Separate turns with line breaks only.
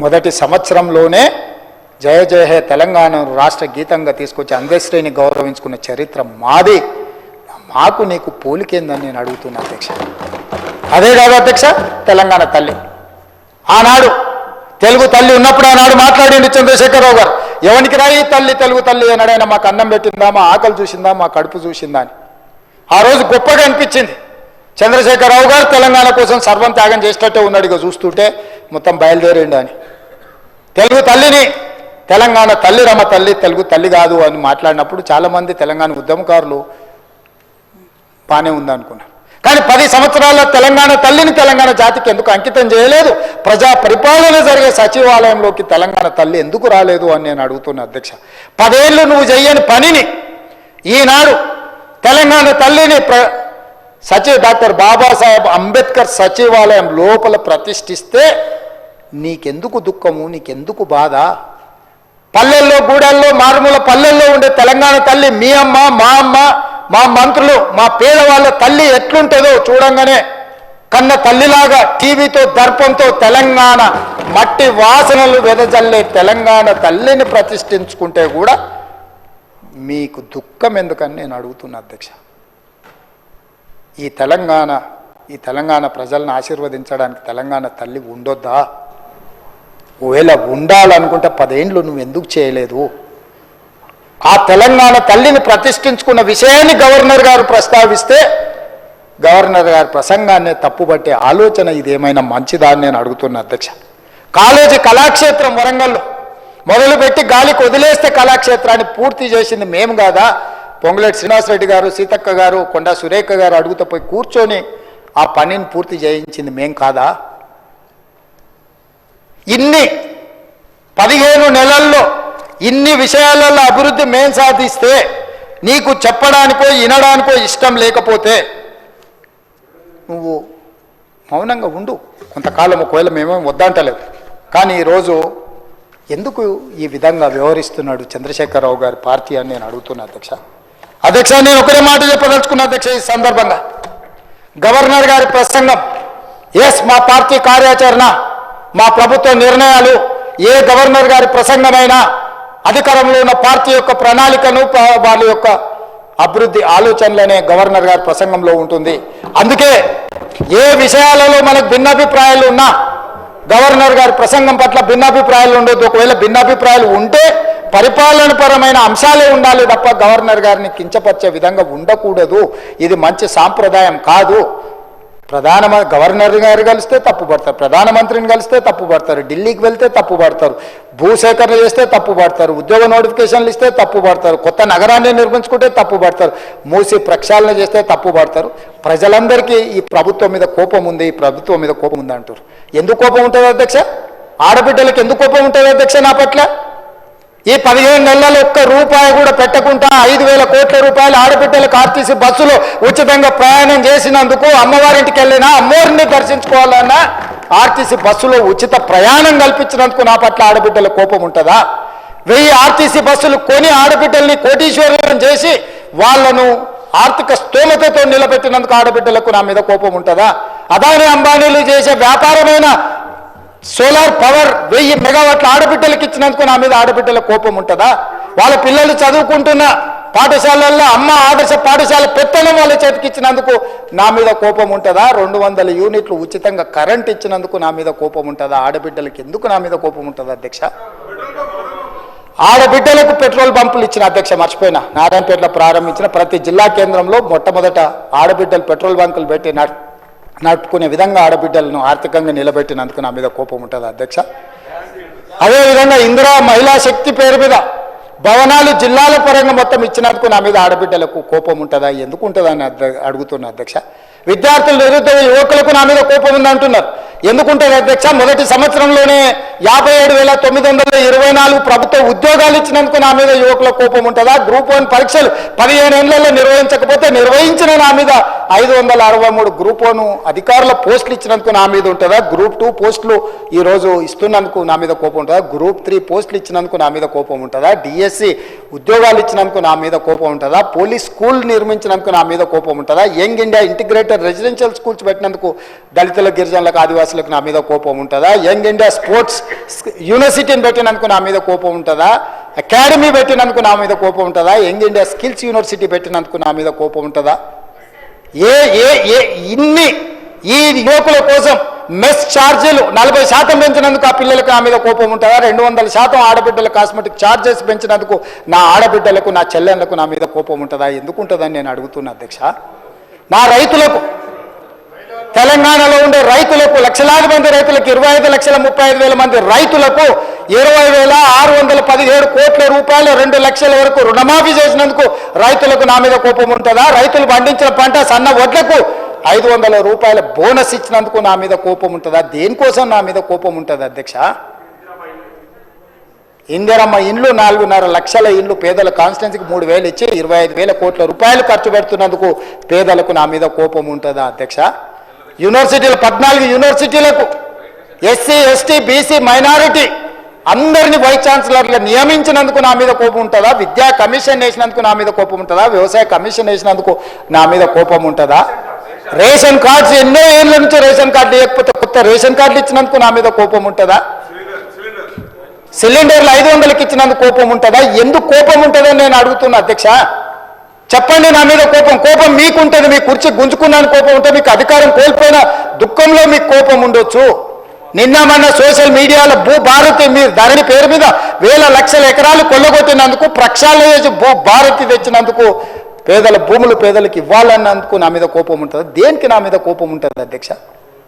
మొదటి సంవత్సరంలోనే జయ జయ హే తెలంగాణ రాష్ట్ర గీతంగా తీసుకొచ్చి అందశ్రేణి గౌరవించుకున్న చరిత్ర మాది. మాకు నీకు పోలికేందని నేను అడుగుతున్నా అధ్యక్ష. అదే కాదు అధ్యక్ష, తెలంగాణ తల్లి ఆనాడు తెలుగు తల్లి ఉన్నప్పుడు ఆనాడు మాట్లాడింది చంద్రశేఖరరావు గారు. ఎవరికి రాయి తల్లి తెలుగు తల్లి అన్నాడు. ఆయన మాకు అన్నం పెట్టిందా, మా ఆకలి చూసిందా, మా కడుపు చూసిందా అని ఆ రోజు గొప్పగా అనిపించింది. చంద్రశేఖరరావు గారు తెలంగాణ కోసం సర్వం త్యాగం చేసేటట్టే ఉన్నాడు. ఇక చూస్తుంటే మొత్తం బయలుదేరిండు అని తెలుగు తల్లిని తెలంగాణ తల్లి రమ తల్లి తెలుగు తల్లి కాదు అని మాట్లాడినప్పుడు చాలామంది తెలంగాణ ఉద్యమకారులు బాగానే ఉందనుకున్నారు. కానీ 10 సంవత్సరాల తెలంగాణ తల్లిని తెలంగాణ జాతికి ఎందుకు అంకితం చేయలేదు? ప్రజా పరిపాలన జరిగే సచివాలయంలోకి తెలంగాణ తల్లి ఎందుకు రాలేదు అని నేను అడుగుతున్నా అధ్యక్ష. 10 ఏళ్ళు నువ్వు చెయ్యని పనిని ఈనాడు తెలంగాణ తల్లిని డాక్టర్ బాబాసాహెబ్ అంబేద్కర్ సచివాలయం లోపల ప్రతిష్ఠిస్తే నీకెందుకు దుఃఖము, నీకెందుకు బాధ? పల్లెల్లో గూడల్లో మారుమూల పల్లెల్లో ఉండే తెలంగాణ తల్లి మీ అమ్మ, మా అమ్మ, మా మంత్రులు, మా పేదవాళ్ళ తల్లి ఎట్లుంటుందో చూడంగానే కన్న తల్లిలాగా టీవీతో దర్పంతో తెలంగాణ మట్టి వాసనలు వెదజల్లే తెలంగాణ తల్లిని ప్రతిష్ఠించుకుంటే కూడా మీకు దుఃఖం ఎందుకని నేను అడుగుతున్నా అధ్యక్ష. ఈ తెలంగాణ ప్రజలను ఆశీర్వదించడానికి తెలంగాణ తల్లి ఉండొద్దా? ఒకవేళ ఉండాలనుకుంటే 10 ఏళ్ళు నువ్వు ఎందుకు చేయలేదు? ఆ తెలంగాణ తల్లిని ప్రతిష్ఠించుకున్న విషయాన్ని గవర్నర్ గారు ప్రస్తావిస్తే గవర్నర్ గారి ప్రసంగాన్ని తప్పుబట్టే ఆలోచన ఇదేమైనా మంచిదా అని నేను అడుగుతున్నా అధ్యక్ష. కాలేజీ కళాక్షేత్రం వరంగల్లో మొదలుపెట్టి గాలికి వదిలేస్తే కళాక్షేత్రాన్ని పూర్తి చేసింది మేము కాదా? పొంగులేటి శ్రీనివాసరెడ్డి గారు, సీతక్క గారు, కొండా సురేఖ గారు అడుగుతూ పోయి కూర్చొని ఆ పనిని పూర్తి చేయించింది మేం కాదా? ఇన్ని 15 నెలల్లో ఇన్ని విషయాలలో అభివృద్ధి మేం సాధిస్తే నీకు చెప్పడానికో వినడానికో ఇష్టం లేకపోతే నువ్వు మౌనంగా ఉండు కొంతకాలం. ఒకవేళ మేమేం వద్దంటలేదు. కానీ ఈరోజు ఎందుకు ఈ విధంగా వ్యవహరిస్తున్నాడు చంద్రశేఖరరావు గారి పార్టీ అని నేను అడుగుతున్నా అధ్యక్ష. నేను ఒకటే మాట చెప్పదలుచుకున్నా అధ్యక్ష. ఈ సందర్భంగా గవర్నర్ గారి ప్రసంగం, మా పార్టీ కార్యాచరణ, మా ప్రభుత్వ నిర్ణయాలు, ఏ గవర్నర్ గారి ప్రసంగమైనా అధికారంలో ఉన్న పార్టీ యొక్క ప్రణాళికను వాళ్ళ యొక్క అభివృద్ధి ఆలోచనలనే గవర్నర్ గారి ప్రసంగంలో ఉంటుంది. అందుకే ఏ విషయాలలో మనకు భిన్నాభిప్రాయాలు ఉన్నా గవర్నర్ గారి ప్రసంగం పట్ల భిన్నాభిప్రాయాలు ఉండొద్దు. ఒకవేళ భిన్నాభిప్రాయాలు ఉంటే పరిపాలనపరమైన అంశాలే ఉండాలి తప్ప గవర్నర్ గారిని కించపరిచే విధంగా ఉండకూడదు. ఇది మంచి సాంప్రదాయం కాదు. గవర్నర్ గారు కలిస్తే తప్పు పడతారు, ప్రధానమంత్రిని కలిస్తే తప్పు పడతారు, ఢిల్లీకి వెళ్తే తప్పు పడతారు, భూసేకరణ చేస్తే తప్పు పడతారు, ఉద్యోగ నోటిఫికేషన్లు ఇస్తే తప్పు పడతారు, కొత్త నగరాన్ని నిర్మించుకుంటే తప్పు పడతారు, మూసి ప్రక్షాళన చేస్తే తప్పు పడతారు. ప్రజలందరికీ ఈ ప్రభుత్వం మీద కోపం ఉంది, ఈ ప్రభుత్వం మీద కోపం ఉంది అంటారు. ఎందుకు కోపం ఉంటుంది అధ్యక్ష? ఆడబిడ్డలకు ఎందుకు కోపం ఉంటుంది అధ్యక్ష నా పట్ల? ఈ 15 నెలల్లో ఒక్క రూపాయి కూడా పెట్టకుండా 5,000 కోట్ల రూపాయలు ఆడబిడ్డలకు ఆర్టీసీ బస్సులో ఉచితంగా ప్రయాణం చేసినందుకు, అమ్మవారింటికి వెళ్ళినా అమ్మవారిని దర్శించుకోవాలన్నా ఆర్టీసీ బస్సులో ఉచిత ప్రయాణం కల్పించినందుకు నా పట్ల ఆడబిడ్డల కోపం ఉంటుందా? 1000 ఆర్టీసీ బస్సులు కొని ఆడబిడ్డల్ని కోటీశ్వరులను చేసి వాళ్లను ఆర్థిక స్తోమతతో నిలబెట్టినందుకు ఆడబిడ్డలకు నా మీద కోపం ఉంటుందా? అదాని అంబానీలు చేసే వ్యాపారమైన సోలార్ పవర్ 1000 మెగావాట్ల ఆడబిడ్డలకు ఇచ్చినందుకు నా మీద ఆడబిడ్డల కోపం ఉంటుందా? వాళ్ళ పిల్లలు చదువుకుంటున్న పాఠశాలల్లో అమ్మ ఆదర్శ పాఠశాల పెత్తనం వాళ్ళ చేతికి ఇచ్చినందుకు నా మీద కోపం ఉంటుందా? 200 యూనిట్లు ఉచితంగా కరెంట్ ఇచ్చినందుకు నా మీద కోపం ఉంటుందా? ఆడబిడ్డలకు ఎందుకు నా మీద కోపం ఉంటుంది అధ్యక్ష? ఆడబిడ్డలకు పెట్రోల్ బంపులు ఇచ్చిన అధ్యక్ష, మర్చిపోయినా, నారాయణపేటలో ప్రారంభించిన ప్రతి జిల్లా కేంద్రంలో మొట్టమొదట ఆడబిడ్డలు పెట్రోల్ బంకులు పెట్టి నడుపుకునే విధంగా ఆడబిడ్డలను ఆర్థికంగా నిలబెట్టినందుకు నా మీద కోపం ఉంటుంది అధ్యక్ష. అదేవిధంగా ఇందిరా మహిళా శక్తి పేరు మీద భవనాలు జిల్లాల పరంగా మొత్తం ఇచ్చినందుకు నా మీద ఆడబిడ్డలకు కోపం ఉంటుందా? ఎందుకు ఉంటుందని అడుగుతున్నా అధ్యక్ష. విద్యార్థులు, నిరుద్యోగ యువకులకు నా మీద కోపం ఉందంటున్నారు. ఎందుకుంటుంది అధ్యక్ష? మొదటి సంవత్సరంలోనే 57,924 ప్రభుత్వ ఉద్యోగాలు ఇచ్చినందుకు నా మీద యువకుల కోపం ఉంటుందా? గ్రూప్ 1 పరీక్షలు 15 ఏళ్లలో నిర్వహించకపోతే నిర్వహించిన నా మీద 563 గ్రూప్ 1 అధికారుల పోస్టులు ఇచ్చినందుకు నా మీద ఉంటుందా? గ్రూప్ 2 పోస్టులు ఈరోజు ఇస్తున్నందుకు నా మీద కోపం ఉంటుందా? గ్రూప్ 3 పోస్టులు ఇచ్చినందుకు నా మీద కోపం ఉంటుందా? డిఎస్సి ఉద్యోగాలు ఇచ్చినందుకు నా మీద కోపం ఉంటుందా? పోలీస్ స్కూల్ నిర్మించినందుకు నా మీద కోపం ఉంటుందా? Young India integrated residential schools పెట్టినందుకు దళితుల, గిరిజనులకు, ఆదివాసులకు నా మీద కోపం ఉంటుందా? యంగ్ ఇండియా స్పోర్ట్స్ యూనివర్సిటీని పెట్టినందుకు నా మీద కోపం ఉంటుందా? అకాడమీ పెట్టినందుకు నా మీద కోపం ఉంటుందా? యంగ్ ఇండియా స్కిల్స్ యూనివర్సిటీ పెట్టినందుకు నా మీద కోపం ఉంటుందా? ఏ ఏ ఏ ఇన్ని ఈ యువకుల కోసం మెస్ ఛార్జీలు 40% పెంచినందుకు ఆ పిల్లలకు నా మీద కోపం ఉంటుందా? 200% ఆడబిడ్డల కాస్మెటిక్ ఛార్జెస్ పెంచినందుకు నా ఆడబిడ్డలకు, నా చెల్లెళ్లకు నా మీద కోపం ఉంటుందా? ఎందుకు ఉంటుందని నేను అడుగుతున్నా అధ్యక్ష. నా రైతులకు, తెలంగాణలో ఉండే రైతులకు, లక్షలాది మంది రైతులకు, 25,35,000 మంది రైతులకు 20,617 కోట్ల రూపాయలు 2 లక్షల వరకు రుణమాఫీ చేసినందుకు రైతులకు నా మీద కోపం ఉంటుందా? రైతులు పండించిన పంట సన్న వడ్లకు 500 రూపాయల బోనస్ ఇచ్చినందుకు నా మీద కోపం ఉంటుందా? దేనికోసం నా మీద కోపం ఉంటుంది అధ్యక్ష? ఇందిరమ్మ ఇండ్లు 4.5 లక్షల ఇండ్లు పేదల కాన్స్టిట్యున్సీకి 3,000 ఇచ్చి 25,000 కోట్ల రూపాయలు ఖర్చు పెడుతున్నందుకు పేదలకు నా మీద కోపం ఉంటుందా అధ్యక్ష? యూనివర్సిటీలు 14 యూనివర్సిటీలకు ఎస్సీ, ఎస్టీ, బీసీ, మైనారిటీ అందరినీ వైస్ ఛాన్సలర్గా నియమించినందుకు నా మీద కోపం ఉంటుందా? విద్యా కమిషన్ వేసినందుకు నా మీద కోపం ఉంటుందా? వ్యవసాయ కమిషన్ వేసినందుకు నా మీద కోపం ఉంటుందా? రేషన్ కార్డ్స్ ఎన్నో ఏళ్ళ నుంచి రేషన్ కార్డు లేకపోతే కొత్త రేషన్ కార్డులు ఇచ్చినందుకు నా మీద కోపం ఉంటుందా? సిలిండర్లు 500కి ఇచ్చినందుకు కోపం ఉంటుందా? ఎందుకు కోపం ఉంటుందని నేను అడుగుతున్నా అధ్యక్ష. చెప్పండి. నా మీద కోపం మీకుంటుంది. మీ కుర్చీ గుంజుకున్నాను కోపం ఉంటే, మీకు అధికారం కోల్పోయిన దుఃఖంలో మీకు కోపం ఉండొచ్చు. నిన్న మొన్న సోషల్ మీడియాలో భూభారతి మీరు ధరణి పేరు మీద వేల లక్షల ఎకరాలు కొల్లగొట్టినందుకు, ప్రక్షాళన చేసి భూభారతి తెచ్చినందుకు, పేదల భూములు పేదలకు ఇవ్వాలన్నందుకు నా మీద కోపం ఉంటుంది. దేనికి నా మీద కోపం ఉంటుంది అధ్యక్ష?